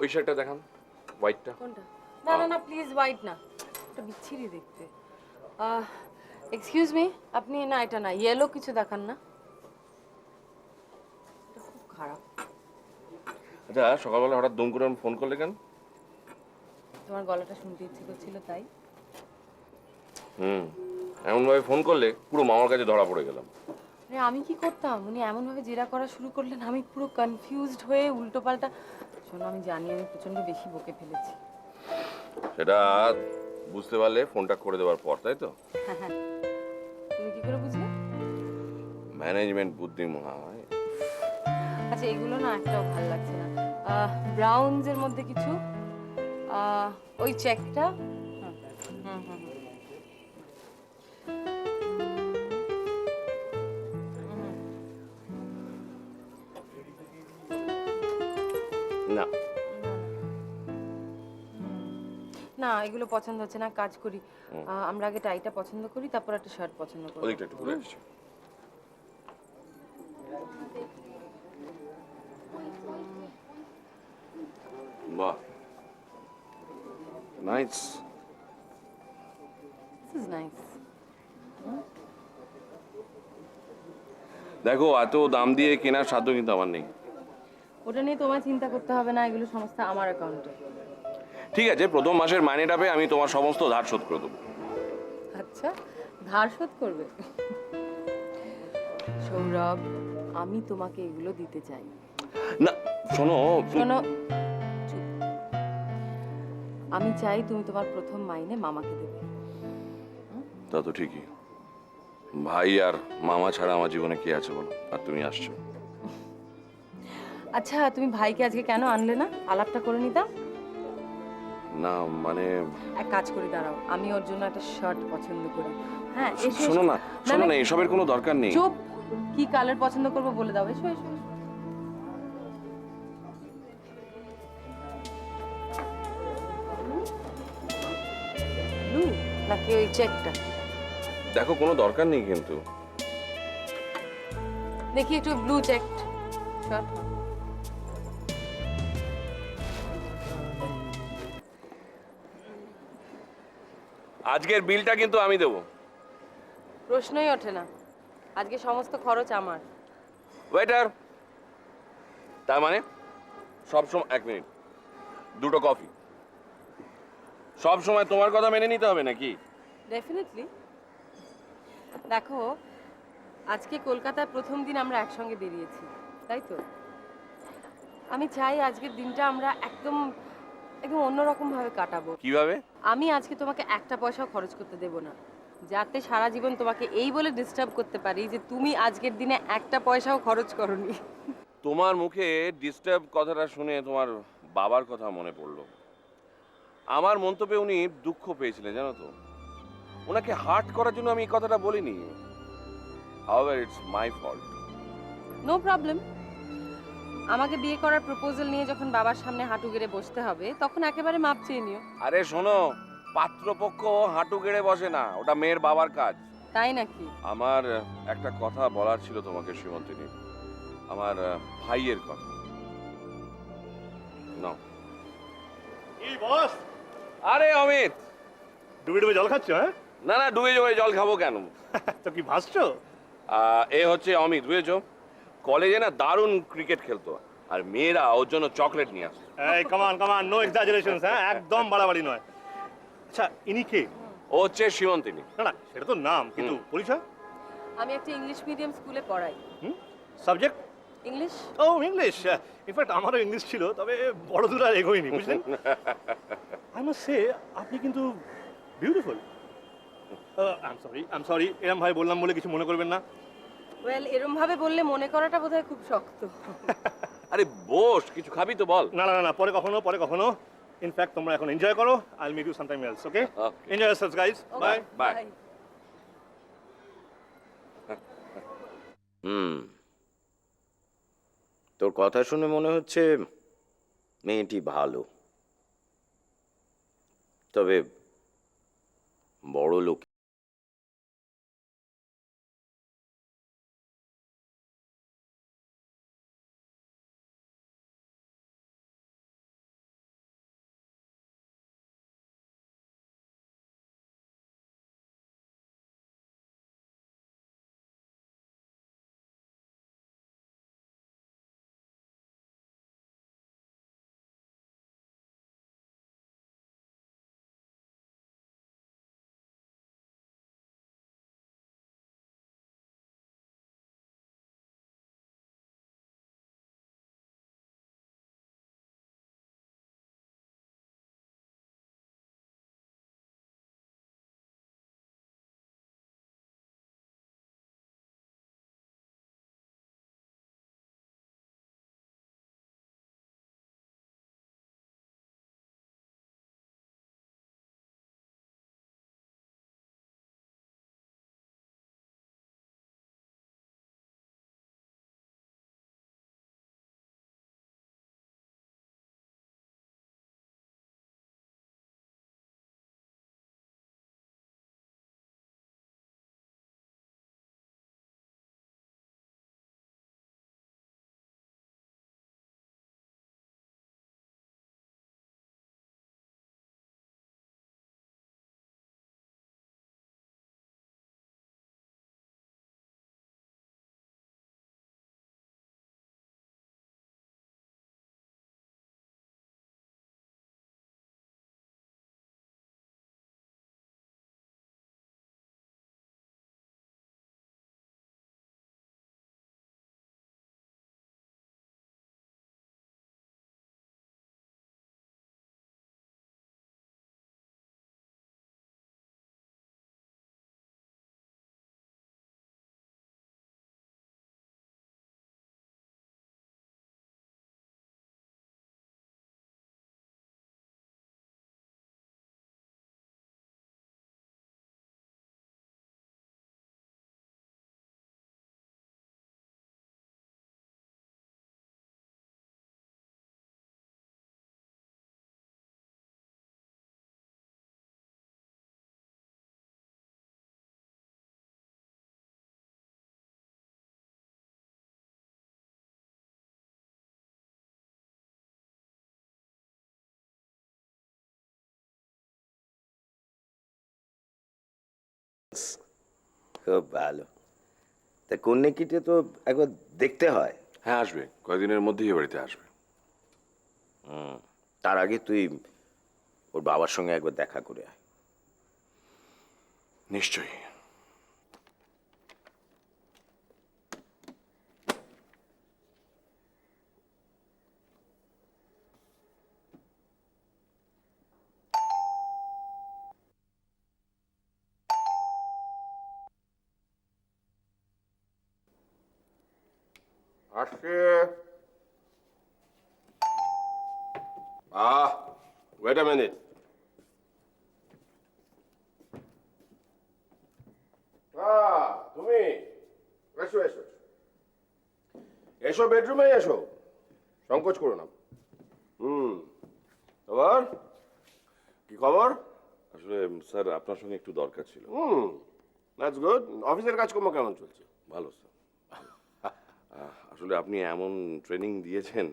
ওই শার্টটা দেখান, হোয়াইটটা। কোনটা? না না না প্লিজ হোয়াইট না, এটা বিচ্ছিরি দেখতে। এক্সকিউজ মি, আপনি না এটা না ইয়েলো কিছু দেখান না, এটা খুব খারাপ। আচ্ছা সকালবেলা হঠাৎ দুম করে ফোন করলে কেন? তোমার গলাটা শুনতে ইচ্ছে করছিল তাই। এমনভাবে ফোন করলে পুরো মামার কাছে ধরা পড়ে গেলাম। আরে আমি কি করতাম, উনি এমনভাবে জেরা করা শুরু করলেন, আমি পুরো কনফিউজড হয়ে উল্টো পাল্টা। শোনো আমি জানি আমি প্রচন্ড বেশি বকে ফেলেছি। সেটা বুঝতে পারলে ফোনটা করে দেওয়ার পর, তাই তো? হ্যাঁ হ্যাঁ, তুমি কি করে বুঝলে? ম্যানেজমেন্ট বুদ্ধি মহায়। আচ্ছা এগুলো না একটাও ভালো লাগছে না। ব্রাউনস এর মধ্যে কিছু, ওই চেকটা। হুম হুম হুম না না এগুলো পছন্দ হচ্ছে না, কাজ করি আমরা আগে টাইটা পছন্দ করি, তারপর একটা শার্ট পছন্দ করি। ওদিকটা একটু ঘুরে আসছি। বাহ, নাইস। This is nice. দেখো এত দাম দিয়ে কেনার সাধ্য কিন্তু আমার নেই। ওটা নিয়ে তোমার চিন্তা করতে হবে না, এগুলো সমস্ত আমার অ্যাকাউন্টে। ঠিক আছে, প্রথম মাসের মাইনেটা পেয়ে আমি তোমার সমস্ত ধার শোধ করে দেবো। আচ্ছা ধার শোধ করবে? সৌরভ, আমি তোমাকে এগুলো দিতে চাই না শোনো শোনো, চুপ। আমি চাই তুমি তোমার প্রথম মাইনে মামাকে দেবে। তা তো ঠিকই, ভাই আর মামা ছাড়া আমার জীবনে কি আছে বলো, আর তুমি আসছো। আচ্ছা তুমি ভাইকে আজকে কেন আনলে না, আলাপটা করে নিতাম। না মানে এক কাজ করে দাঁড়াও, আমি ওর জন্য একটা শার্ট পছন্দ করি। হ্যাঁ এসো শোনো এসো। না, শোনো না, এসবের কোনো দরকার নেই। চুপ, কি কালার পছন্দ করবো বলে দাও, এসো এসো এসো। ব্লু নাকি ওই চেকটা? দেখো কোনো দরকার নেই কিন্তু। দেখি একটু ব্লু চেক শার্ট। আজকের বিলটা কিন্তু আমি দেবো। প্রশ্নই ওঠে না, আজকে সমস্ত খরচ আমার। ওয়েটার, তার মানে সব সময়, এক মিনিট, দুটো কফি। সব সময় তোমার কথা মেনে নিতে হবে নাকি? ডেফিনেটলি। দেখো আজকে কলকাতায় প্রথম দিন আমরা একসঙ্গে বেরিয়েছি, তাই তো? আমি চাই আজকের দিনটা আমরা একদম একদম অন্যরকম ভাবে কাটাবো। কিভাবে? আমি আজকে তোমাকে একটা পয়সাও খরচ করতে দেব না, যাতে সারা জীবন তোমাকে এই বলে ডিস্টার্ব করতে পারি যে তুমি আজকের দিনে একটা পয়সাও খরচ করনি। তোমার মুখে ডিস্টার্ব কথাটা শুনে তোমার বাবার কথা মনে পড়লো। আমার মন্তব্যে উনি দুঃখ পেয়েছিলেন জানো তো। ওনাকে হার্ট করার জন্য আমি এই কথাটা বলিনি। However it's my fault. No problem. আমাকে বিয়ে করার প্রপোজাল নিয়ে যখন বাবার সামনে হাঁটু গেড়ে বসতে হবে তখন একেবারে মাপ চেয়ে নিও। আরে শোনো, পাত্রপক্ষ হাঁটু গেড়ে বসে না, ওটা মেয়ের বাবার কাজ। তাই নাকি? আমার একটা কথা বলার ছিল তোমাকে শ্রীমন্তিনী, আমার ভাইয়ের কথা। নাও। কি বস, আরে অমিত, ডুবে ডুবে জল খাচ্ছ? হ্যাঁ না না, ডুবে ডুবে জল খাবো কেন? তো কি ভাসছো? এ হচ্ছে অমিত, বুঝেছো? কলেজে না দারুণ ক্রিকেট খেলতো, আর মেয়েরা ওর জন্য চকলেট নিয়ে আসতো। এই কামান কামান, নো এক্সাজারেশনস, হ্যাঁ একদম বাড়াবাড়ি নয়। আচ্ছা ইনি কে? ও হচ্ছে শ্রীমন্তিনী। না না সেটা তো নাম, কিন্তু পরিচয়? আমি একটা ইংলিশ মিডিয়াম স্কুলে পড়াই। সাবজেক্ট? ইংলিশ। ও ইংলিশ। ইনফ্যাক্ট আমারও ইংলিশ ছিল, তবে বড় দূর আর এগোয়নি, বুঝলেন? আই মাস্ট সে আপনি কিন্তু বিউটিফুল। আই এম সরি, এরম ভাই বললাম বলে কিছু মনে করবেন না। ওয়েল এরম ভাবে বললে মনে করাটা বোধহয় খুব শক্ত। আরে বস, কিছু খাবি তো বল। না না না, পরে কখনো পরে কখনো। ইনফ্যাক্ট তোমরা এখন এনজয় করো, I will meet you sometime else, okay? Enjoy yourselves guys, bye. Bye. তোর কথা শুনে মনে হচ্ছে মেয়েটি ভালো, তবে বড় লোক খুব ভালো। তা কন্যাকিটা তো একবার দেখতে হয়। হ্যাঁ, আসবে, কয়েকদিনের মধ্যেই এ বাড়িতে আসবে। তার আগে তুই ওর বাবার সঙ্গে একবার দেখা করে আয়। নিশ্চয়ই। আসছে। Wait a minute. তুমি এসো এসো এসো, বেডরুমে এসো, সংকোচ করো না। খবর কি খবর? আসলে স্যার আপনার সঙ্গে একটু দরকার ছিল। That's good. অফিসের কাজকর্ম কেমন চলছে? ভালো স্যার। আসলে আপনি এমন ট্রেনিং দিয়েছেন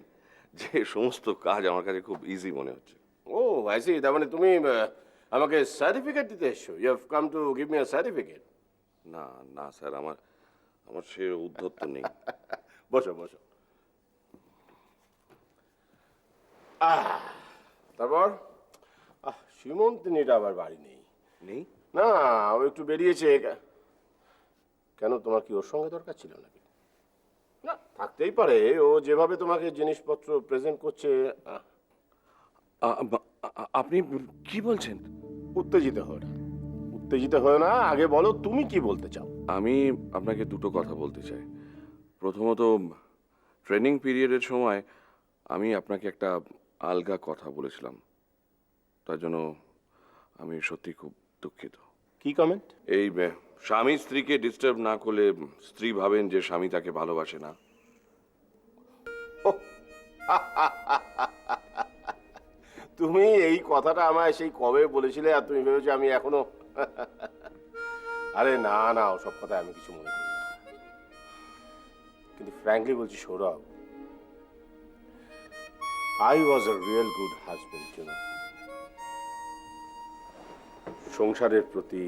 যে সমস্ত কাজ আমার কাছে খুব ইজি মনে হচ্ছে। Oh I see. তার মানে তুমি আমাকে সার্টিফিকেট দিতে এসছো? You have come to give me a certificate? না না স্যার, আমার আমার সে উদ্ধত্ত নেই। বসো বসো। তারপর সীমন্তিনীটা আবার বাড়ি নেই? নেই না, ও একটু বেরিয়েছে। কেন, তোমার কি ওর সঙ্গে দরকার ছিল নাকি? না, থাকতেই পারে। ও যেভাবে তোমাকে জিনিসপত্র প্রেজেন্ট করছে। আপনি কি বলছেন? উত্তেজিত হয় না, উত্তেজিত হয় না। আগে বলো তুমি কি বলতে চাও। আমি আপনাকে দুটো কথা বলতে চাই। প্রথমত, ট্রেনিং পিরিয়ডের সময় আমি আপনাকে একটা আলগা কথা বলেছিলাম, তার জন্য আমি সত্যি খুব দুঃখিত। কি কমেন্ট? এই স্বামী স্ত্রীকে ডিস্টার্ব না করলে স্ত্রী ভাবেন যে স্বামী তাকে ভালোবাসে না। তুমি এই কথাটা আমায় সেই কবে বলেছিলে, আর তুমি ভেবেছো আমি এখনো আরে না না, ওসব কথা আমি কিছু মনে করি না। কিন্তু ফ্র্যাঙ্কলি বলছি Sourav, I was a real good husband, you know. সংসারের প্রতি,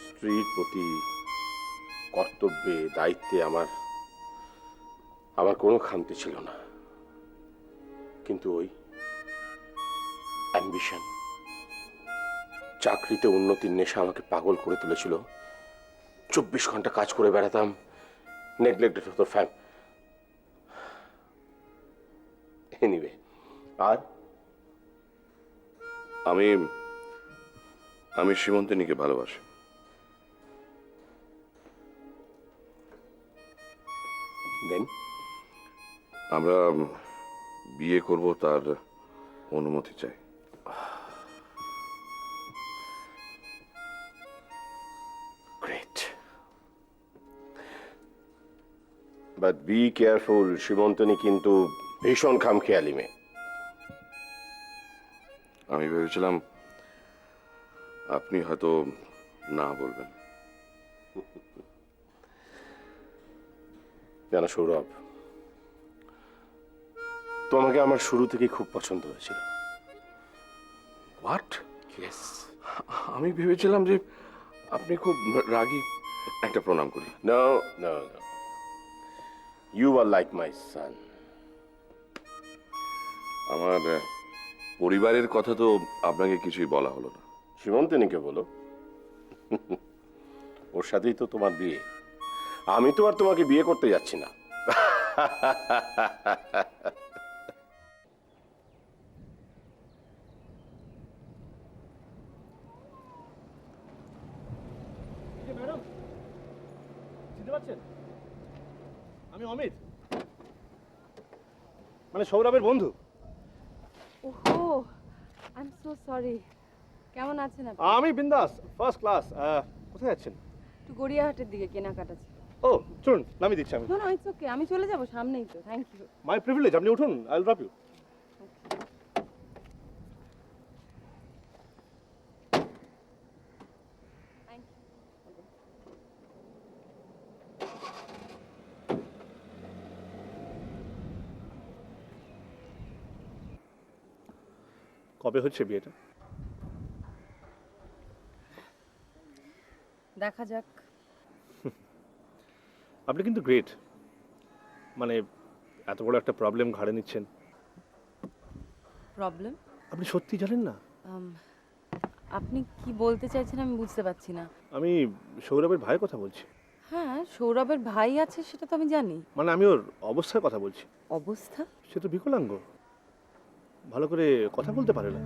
স্ত্রীর প্রতি, কর্তব্যে, দায়িত্বে আমার কোনো খামতি ছিল না। কিন্তু ওই অ্যাম্বিশন, চাকরিতে উন্নতির নেশা আমাকে পাগল করে তুলেছিল। 24 ঘন্টা কাজ করে বেড়াতাম, নেগলেক্টেড হতো এনিওয়ে। আর আমি সীমন্তিনীকে ভালোবাসি। দেন আমরা বিয়ে করব, তার অনুমতি চাই। Great, but be careful. Simantini কিন্তু ভীষণ খামখেয়ালি মেয়ে। আমি ভেবেছিলাম আপনি হয়তো না বলবেন। জানো সৌরভ, তোমাকে আমার শুরু থেকেই খুব পছন্দ হয়েছিল। হোয়াট? ইয়েস। আমি ভেবেছিলাম যে আপনি খুব রাগী। একটা প্রণাম করি। No no no, you are like my son. আমার পরিবারের কথা তো আপনাকে কিছুই বলা হলো না। সীমন্তিনীকে বলো, ওর সাথেই তো তোমার বিয়ে। আমি তো আর তোমাকে বিয়ে করতে যাচ্ছি না। ম্যাডাম, চিনতে পারছেন? আমি অমিত, মানে সৌরভের বন্ধু। ওহো, আই এম সো সরি। কেমন আছেন আপনি? আমি বিন্দাস, ফার্স্ট ক্লাস। কোথায় যাচ্ছেন? একটু গড়িয়াহাটের দিকে কেনাকাটা ছিল। ও চলুন, নামিয়ে দিচ্ছি আমি। না না, ইটস ওকে, আমি চলে যাব, সামনেই তো। Thank you. মাই প্রিভিলেজ, আপনি উঠুন, I will drop you. Thank you. কবে হচ্ছে বিয়েটা? দেখা যাক। আপনি কিন্তু গ্রেট, মানে এত বড় একটা প্রবলেম ঘাড়ে নিচ্ছেন। প্রবলেম? আপনি সত্যি জানেন না? আপনি কি বলতে চাইছেন আমি বুঝতে পারছি না। আমি সৌরভের ভাইয়ের কথা বলছি। হ্যাঁ, সৌরভের ভাই আছে সেটা তো আমি জানি। মানে আমি ওর অবস্থার কথা বলছি। অবস্থা? সে তো বিকলাঙ্গ, ভালো করে কথা বলতে পারে না,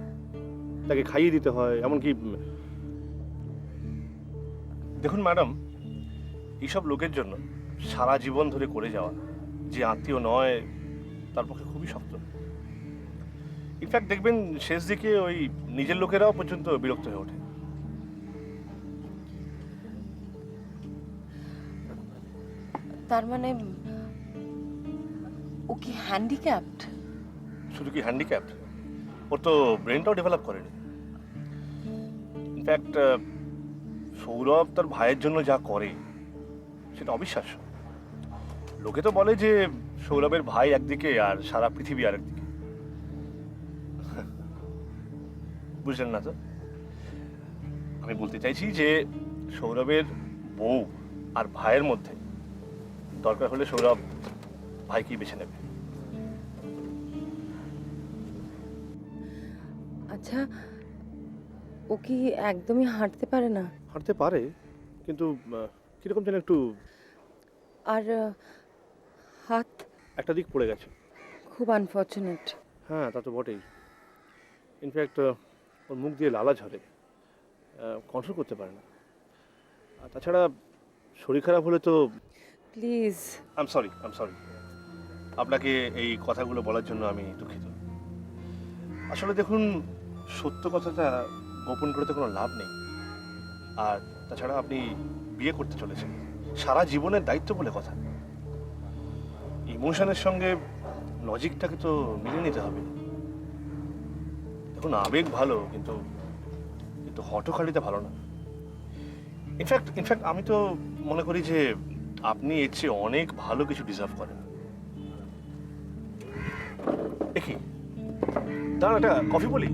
তাকে খাইয়ে দিতে হয়, এমনকি দেখুন ম্যাডাম, এইসব লোকের জন্য সারা জীবন ধরে করে যাওয়া যে আত্মীয় নয় তার পক্ষে খুবই শক্ত। ইনফ্যাক্ট দেখবেন শেষ দিকে ওই নিজের লোকেরাও পর্যন্ত বিরক্ত হয়ে ওঠে। তার মানে ও কি হ্যান্ডিক্যাপড? শুধু কি হ্যান্ডিক্যাপ্ট, ওর তো ব্রেনটাও ডেভেলপ করেনি। ইনফ্যাক্ট সৌরভ তার ভাইয়ের জন্য যা করে সেটা অবিশ্বাস্য। লোকে তো বলে যে সৌরভের ভাই একদিকে আর সারা পৃথিবী আরেকদিকে। বুঝলেন না তো? আমি বলতে চাইছি যে সৌরভের বউ আর ভাইয়ের মধ্যে দরকার হলে সৌরভ ভাইকেই বেছে নেবে। আচ্ছা, ও কি একদমই হাঁটতে পারে না? হাঁটতে পারে, কিন্তু কিরকম যেন একটু আর হাত? একটা দিক পড়ে গেছে। খুব আনফর্চুনেট। হ্যাঁ, তা তো বটেই। ইনফ্যাক্ট ওর মুখ দিয়ে লালা ঝরে, কন্ট্রোল করতে পারে না। আর তাছাড়া শরীর খারাপ হলে তো প্লিজ। I am sorry. আপনাকে এই কথাগুলো বলার জন্য আমি দুঃখিত। আসলে দেখুন, সত্য কথাটা গোপন করে তো কোনো লাভ নেই। আর তাছাড়া আপনি বিয়ে করতে চলেছেন, সারা জীবনের দায়িত্ব বলে কথা। ইমোশনের সঙ্গে লজিকটাকে তো মিলিয়ে নিতে হবে। দেখুন, আবেগ ভালো, কিন্তু কিন্তু হঠকারিতা ভালো না। ইনফ্যাক্ট আমি তো মনে করি যে আপনি এর চেয়ে অনেক ভালো কিছু ডিজার্ভ করেন। দেখি, দাঁড়ান, একটা কফি বলি।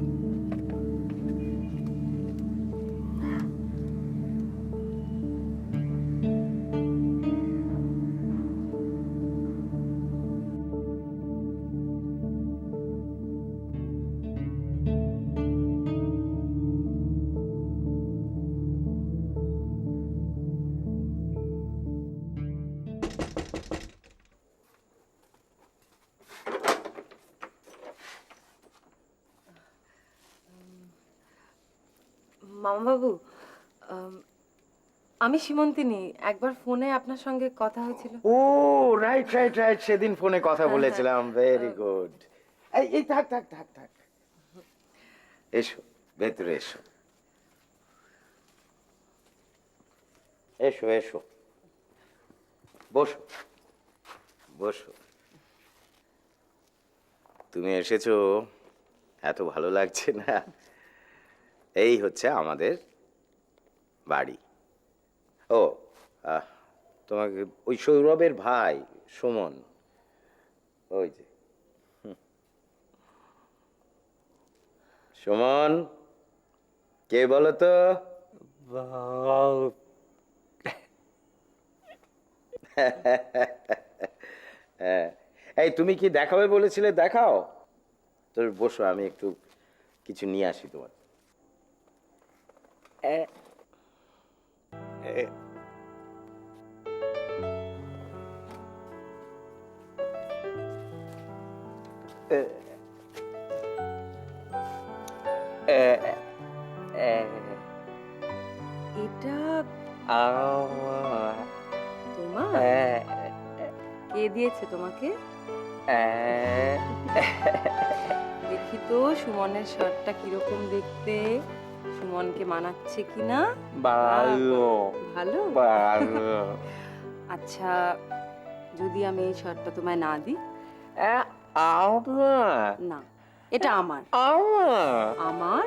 মামাবাবু, আমি সীমন্তিনী। একবার ফোনে আপনার সঙ্গে কথা হয়েছিল। ও রাইট, সেদিন ফোনে কথা বলেছিলাম। Very good. এই থাক, এসো ভেতরে এসো। এসো বসো। তুমি এসেছো, এত ভালো লাগছে না? এই হচ্ছে আমাদের বাড়ি। ও তোমাকে ওই সৌরভের ভাই সুমন, ওই যে সুমন, কে বলো তো? এই তুমি কি দেখাবে বলেছিলে? দেখাও। তোর বসো, আমি একটু কিছু নিয়ে আসি তোমার। এটা তোমার? কে দিয়েছে তোমাকে? দেখি তো সুমনের শার্টটা কিরকম দেখতে, সুমনকে মানাচ্ছে কিনা। ভালো। আচ্ছা, যদি আমি এই শার্টটা তোমায় না দিই? না, এটা আমার। আমার